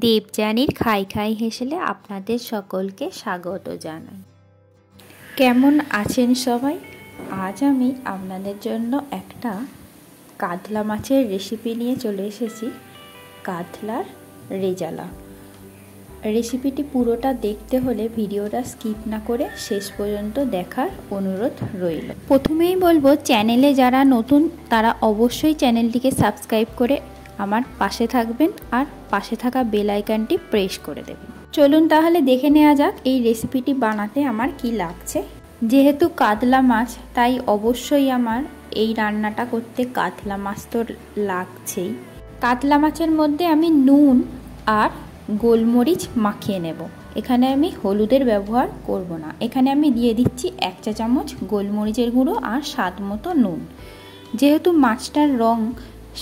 দেবযানীর খাই খাই হেসেলে আপনাদের সকলকে স্বাগত জানাই। কেমন আছেন সবাই? আজ আমি আপনাদের জন্য একটা কাতলা মাছের রেসিপি নিয়ে চলে এসেছি। কাতলার রেজালা। রেসিপিটি পুরোটা দেখতে হলে ভিডিওটা স্কিপ না করে শেষ পর্যন্ত দেখার অনুরোধ রইল। প্রথমেই বলবো, চ্যানেলে যারা নতুন তারা অবশ্যই চ্যানেলটিকে সাবস্ক্রাইব করে আমার পাশে থাকবেন আর পাশে থাকা বেল আইকনটি প্রেস করে দেবেন। চলুন তাহলে দেখে নেওয়া যাক এই রেসিপিটি বানাতে আমার কি লাগছে। যেহেতু কাতলা মাছ, তাই অবশ্যই আমার এই রান্নাটা করতে কাতলা মাছ তো লাগছেই। কাতলা মাছের মধ্যে আমি নুন আর গোলমরিচ মাখিয়ে নেব। এখানে আমি হলুদের ব্যবহার করব না। এখানে আমি দিয়ে দিচ্ছি 1 চা চামচ গোলমরিচের গুঁড়ো আর স্বাদ মতো নুন। যেহেতু মাছটার রং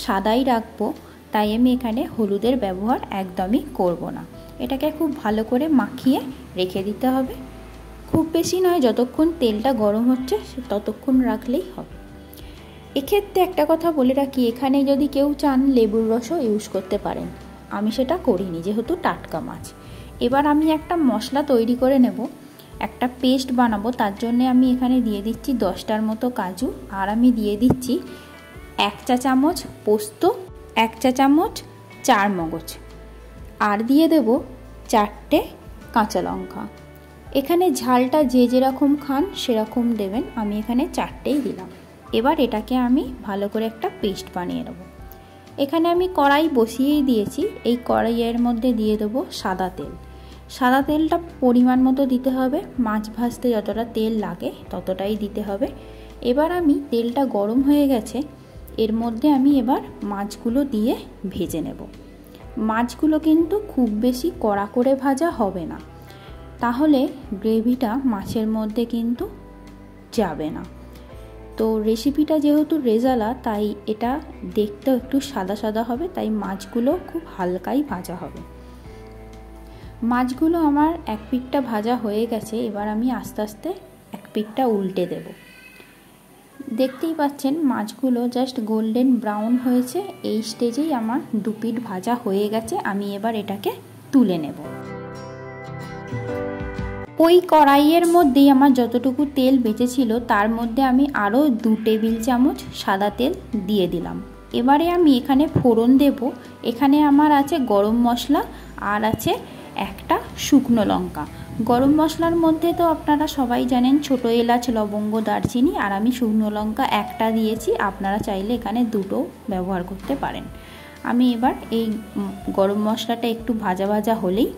সাদাই রাখবো, তাই আমি এখানে হলুদের ব্যবহার একদমই করব না। এটাকে খুব ভালো করে মাখিয়ে রেখে দিতে হবে। খুব বেশি নয়, যতক্ষণ তেলটা গরম হচ্ছে ততক্ষণ রাখলেই হবে। এক্ষেত্রে একটা কথা বলে রাখি, এখানে যদি কেউ চান লেবুর রসও ইউজ করতে পারেন। আমি সেটা করিনি, যেহেতু টাটকা মাছ। এবার আমি একটা মশলা তৈরি করে নেব, একটা পেস্ট বানাবো। তার জন্য আমি এখানে দিয়ে দিচ্ছি 10টার মতো কাজু, আর আমি দিয়ে দিচ্ছি 1 চা চামচ পোস্ত, 1 চা চামচ চারমগজ, আর দিয়ে দেব 4টে কাঁচা লঙ্কা। এখানে ঝালটা যে যেরকম খান সেরকম দেবেন, আমি এখানে 4টেই দিলাম। এবার এটাকে আমি ভালো করে একটা পেস্ট বানিয়ে নেব। এখানে আমি কড়াই বসিয়েই দিয়েছি। এই কড়াইয়ের মধ্যে দিয়ে দেবো সাদা তেল। সাদা তেলটা পরিমাণ মতো দিতে হবে। মাছ ভাজতে যতটা তেল লাগে ততটাই দিতে হবে। এবার আমি তেলটা গরম হয়ে গেছে, এর মধ্যে আমি এবার মাছগুলো দিয়ে ভেজে নেব। মাছগুলো কিন্তু খুব বেশি কড়া করে ভাজা হবে না, তাহলে গ্রেভিটা মাছের মধ্যে কিন্তু যাবে না। তো রেসিপিটা যেহেতু রেজালা, তাই এটা দেখতেও একটু সাদা সাদা হবে, তাই মাছগুলো খুব হালকাই ভাজা হবে। মাছগুলো আমার এক পিঠটা ভাজা হয়ে গেছে। এবার আমি আস্তে আস্তে এক পিঠটা উল্টে দেব। দেখতেই পাচ্ছেন মাছগুলো জাস্ট গোল্ডেন ব্রাউন হয়েছে। এই স্টেজেই আমার 2 পিঠ ভাজা হয়ে গেছে। আমি এবার এটাকে তুলে নেব। ওই কড়াইয়ের মধ্যেই আমার যতটুকু তেল বেঁচেছিল তার মধ্যে আমি আরও 2 টেবিল চামচ সাদা তেল দিয়ে দিলাম। এবারে আমি এখানে ফোড়ন দেব। এখানে আমার আছে গরম মশলা আর আছে একটা শুকনো লঙ্কা। গরম মশলার মধ্যে তো আপনারা সবাই জানেন ছোটো এলাচ, লবঙ্গ, দারচিনি, আর আমি শুকনো লঙ্কা একটা দিয়েছি। আপনারা চাইলে এখানে 2টো ব্যবহার করতে পারেন। আমি এবার এই গরম মশলাটা একটু ভাজা ভাজা হলেই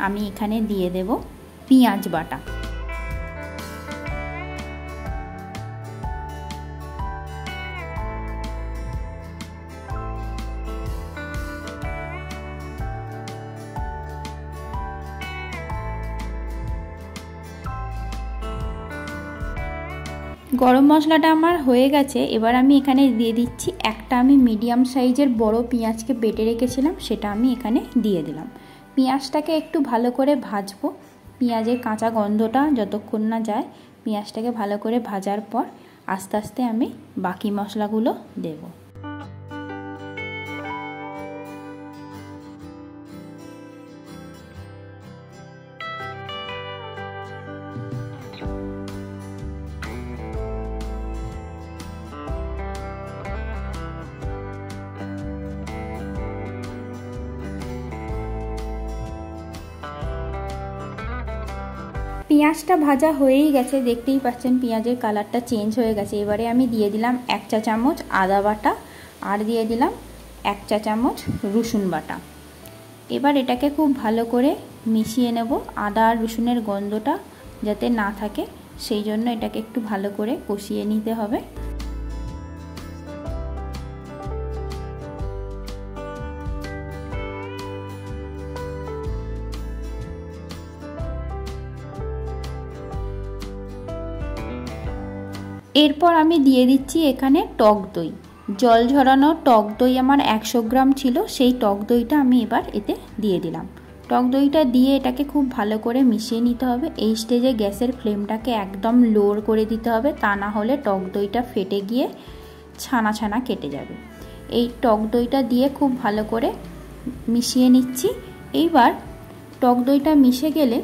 আমি এখানে দিয়ে দেব পেঁয়াজ বাটা। গরম মশলাটা আমার হয়ে গেছে। এবার আমি এখানে দিয়ে দিচ্ছি একটা আমি মিডিয়াম সাইজের বড় পেঁয়াজকে বেটে রেখেছিলাম, সেটা আমি এখানে দিয়ে দিলাম। পেঁয়াজটাকে একটু ভালো করে ভাজবো। পেঁয়াজের কাঁচা গন্ধটা যতক্ষণ না যায়, পেঁয়াজটাকে ভালো করে ভাজার পর আস্তে আস্তে আমি বাকি মশলাগুলো দেব। পেঁয়াজটা ভাজা হয়েই গেছে, দেখতেই পাচ্ছেন পেঁয়াজের কালারটা চেঞ্জ হয়ে গেছে। এবারে আমি দিয়ে দিলাম 1 চা চামচ আদা বাটা, আর দিয়ে দিলাম 1 চা চামচ রসুন বাটা। এবার এটাকে খুব ভালো করে মিশিয়ে নেব। আদা আর রসুনের গন্ধটা যাতে না থাকে, সেই জন্য এটাকে একটু ভালো করে কষিয়ে নিতে হবে। এরপর আমি দিয়ে দিচ্ছি এখানে টক দই। জল ঝরানো টক দই আমার 100 গ্রাম ছিল, সেই টক দইটা আমি এবার এতে দিয়ে দিলাম। টক দইটা দিয়ে এটাকে খুব ভালো করে মিশিয়ে নিতে হবে। এই স্টেজে গ্যাসের ফ্লেমটাকে একদম লো করে দিতে হবে, তা না হলে টক দইটা ফেটে গিয়ে ছানা ছানা কেটে যাবে। এই টক দইটা দিয়ে খুব ভালো করে মিশিয়ে নিচ্ছি। এইবার টক দইটা মিশে গেলে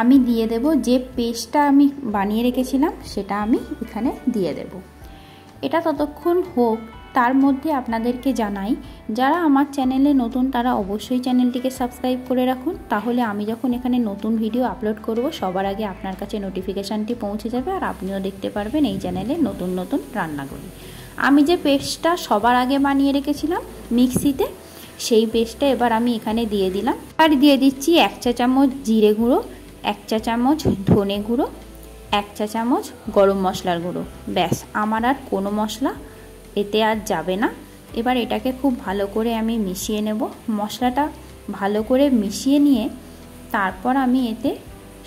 আমি দিয়ে দেব যে পেস্টটা আমি বানিয়ে রেখেছিলাম, সেটা আমি এখানে দিয়ে দেব। এটা ততক্ষণ হোক, তার মধ্যে আপনাদেরকে জানাই, যারা আমার চ্যানেলে নতুন তারা অবশ্যই চ্যানেলটিকে সাবস্ক্রাইব করে রাখুন, তাহলে আমি যখন এখানে নতুন ভিডিও আপলোড করব সবার আগে আপনার কাছে নোটিফিকেশানটি পৌঁছে যাবে, আর আপনিও দেখতে পারবেন এই চ্যানেলে নতুন নতুন রান্নাগুলি। আমি যে পেস্টটা সবার আগে বানিয়ে রেখেছিলাম মিক্সিতে, সেই পেস্টটা এবার আমি এখানে দিয়ে দিলাম। আর দিয়ে দিচ্ছি 1 চা চামচ জিরে গুঁড়ো, 1 চা চামচ ধনে গুঁড়ো, 1 চা চামচ গরম মশলার গুঁড়ো। ব্যাস, আমার আর কোনো মশলা এতে আর যাবে না। এবার এটাকে খুব ভালো করে আমি মিশিয়ে নেব। মশলাটা ভালো করে মিশিয়ে নিয়ে তারপর আমি এতে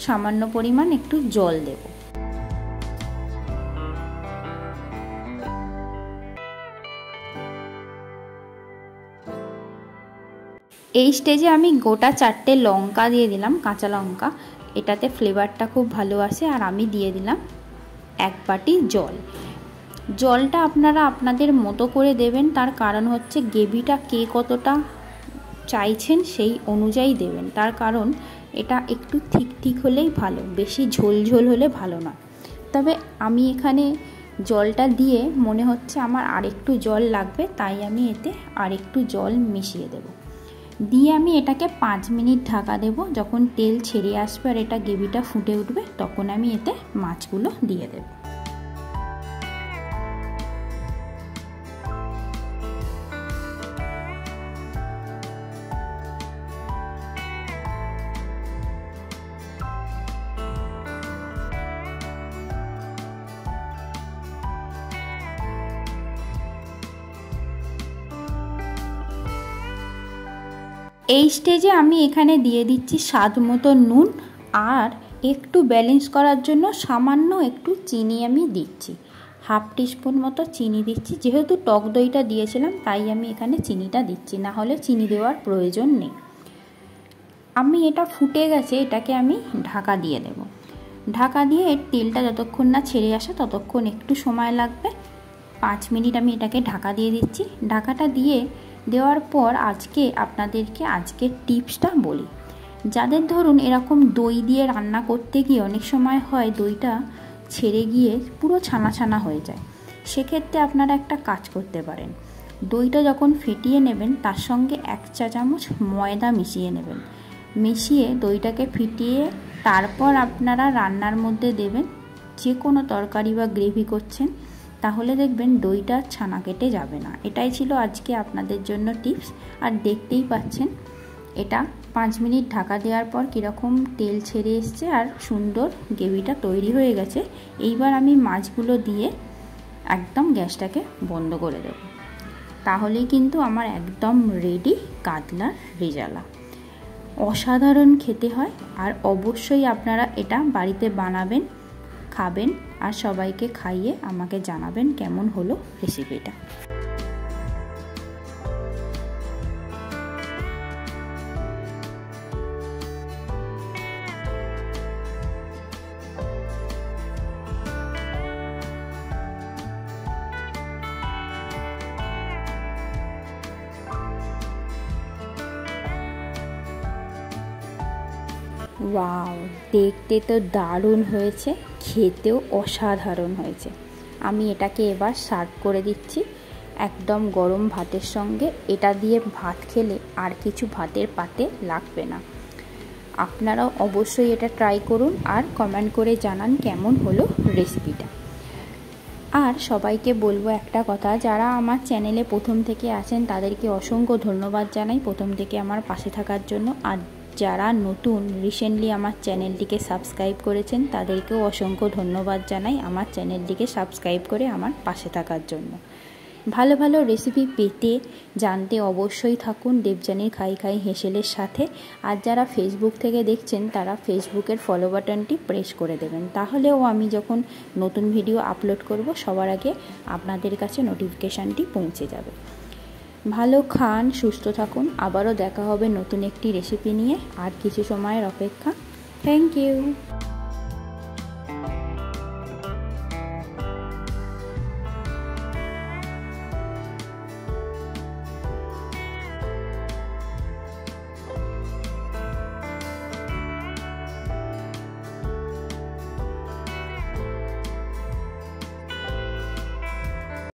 সামান্য পরিমাণ একটু জল দেব। এই স্টেজে আমি গোটা 4টে লঙ্কা দিয়ে দিলাম, কাঁচা লঙ্কা, এটাতে ফ্লেভারটা খুব ভালো আসে। আর আমি দিয়ে দিলাম 1 বাটি জল। জলটা আপনারা আপনাদের মতো করে দেবেন, তার কারণ হচ্ছে গ্রেভিটা কে কতটা চাইছেন সেই অনুযায়ী দেবেন। তার কারণ এটা একটু ঠিক হলেই ভালো, বেশি ঝোল হলে ভালো না। তবে আমি এখানে জলটা দিয়ে মনে হচ্ছে আমার আরেকটু জল লাগবে, তাই আমি এতে আরেকটু জল মিশিয়ে দেব। দিয়ে আমি এটাকে 5 মিনিট ঢাকা দেব। যখন তেল ছেড়ে আসবে আর এটা গ্রেভিটা ফুটে উঠবে, তখন আমি এতে মাছগুলো দিয়ে দেব। এই স্টেজে আমি এখানে দিয়ে দিচ্ছি স্বাদ মতো নুন, আর একটু ব্যালেন্স করার জন্য সামান্য একটু চিনি আমি দিচ্ছি। 1/2 টিস্পুন মতো চিনি দিচ্ছি। যেহেতু টক দইটা দিয়েছিলাম তাই আমি এখানে চিনিটা দিচ্ছি, না হলে চিনি দেওয়ার প্রয়োজন নেই। আমি এটা ফুটে গেছে, এটাকে আমি ঢাকা দিয়ে দেব। ঢাকা দিয়ে এর তেলটা যতক্ষণ না ছেড়ে আসে ততক্ষণ একটু সময় লাগবে। 5 মিনিট আমি এটাকে ঢাকা দিয়ে দিচ্ছি। ঢাকাটা দিয়ে দেওয়ার পর আপনাদেরকে আজকের টিপসটা বলি। যাদের ধরুন এরকম দই দিয়ে রান্না করতে গিয়ে অনেক সময় হয় দইটা ছেড়ে গিয়ে পুরো ছানা ছানা হয়ে যায়, সেক্ষেত্রে আপনারা একটা কাজ করতে পারেন। দইটা যখন ফেটিয়ে নেবেন তার সঙ্গে 1 চা চামচ ময়দা মিশিয়ে নেবেন। মিশিয়ে দইটাকে ফিটিয়ে তারপর আপনারা রান্নার মধ্যে দেবেন। যে কোনো তরকারি বা গ্রেভি করছেন, তাহলে দেখবেন দইটা ছানা কেটে যাবে না। এটাই ছিল আজকে আপনাদের জন্য টিপস। আর দেখতেই পাচ্ছেন এটা 5 মিনিট ঢাকা দেওয়ার পর কীরকম তেল ছেড়ে এসছে আর সুন্দর গ্রেভিটা তৈরি হয়ে গেছে। এইবার আমি মাছগুলো দিয়ে একদম গ্যাসটাকে বন্ধ করে দেব। তাহলেই কিন্তু আমার একদম রেডি কাতলার রেজালা। অসাধারণ খেতে হয়, আর অবশ্যই আপনারা এটা বাড়িতে বানাবেন, খাবেন, আর সবাইকে খাইয়ে আমাকে জানাবেন কেমন হলো রেসিপিটা। ওয়াও, দেখতে তো দারুণ হয়েছে, খেতেও অসাধারণ হয়েছে। আমি এটাকে এবার সার্ভ করে দিচ্ছি একদম গরম ভাতের সঙ্গে। এটা দিয়ে ভাত খেলে আর কিছু ভাতের পাতে লাগবে না। আপনারাও অবশ্যই এটা ট্রাই করুন আর কমেন্ট করে জানান কেমন হলো রেসিপিটা। আর সবাইকে বলবো একটা কথা, যারা আমার চ্যানেলে প্রথম থেকে আছেন তাদেরকে অসংখ্য ধন্যবাদ জানাই প্রথম থেকে আমার পাশে থাকার জন্য। আর যারা নতুন রিসেন্টলি আমার চ্যানেলটিকে সাবস্ক্রাইব করেছেন তাদেরকেও অসংখ্য ধন্যবাদ জানাই আমার চ্যানেলটিকে সাবস্ক্রাইব করে আমার পাশে থাকার জন্য। ভালো ভালো রেসিপি পেতে জানতে অবশ্যই থাকুন দেবযানীর খাই খাই হেসেলের সাথে। আর যারা ফেসবুক থেকে দেখছেন তারা ফেসবুকের ফলো বাটনটি প্রেস করে দেবেন, তাহলেও আমি যখন নতুন ভিডিও আপলোড করব সবার আগে আপনাদের কাছে নোটিফিকেশানটি পৌঁছে যাবে। ভালো খান, সুস্থ থাকুন। আবারও দেখা হবে নতুন একটি রেসিপি নিয়ে। আর কিছু সময়ের অপেক্ষা। Thank you.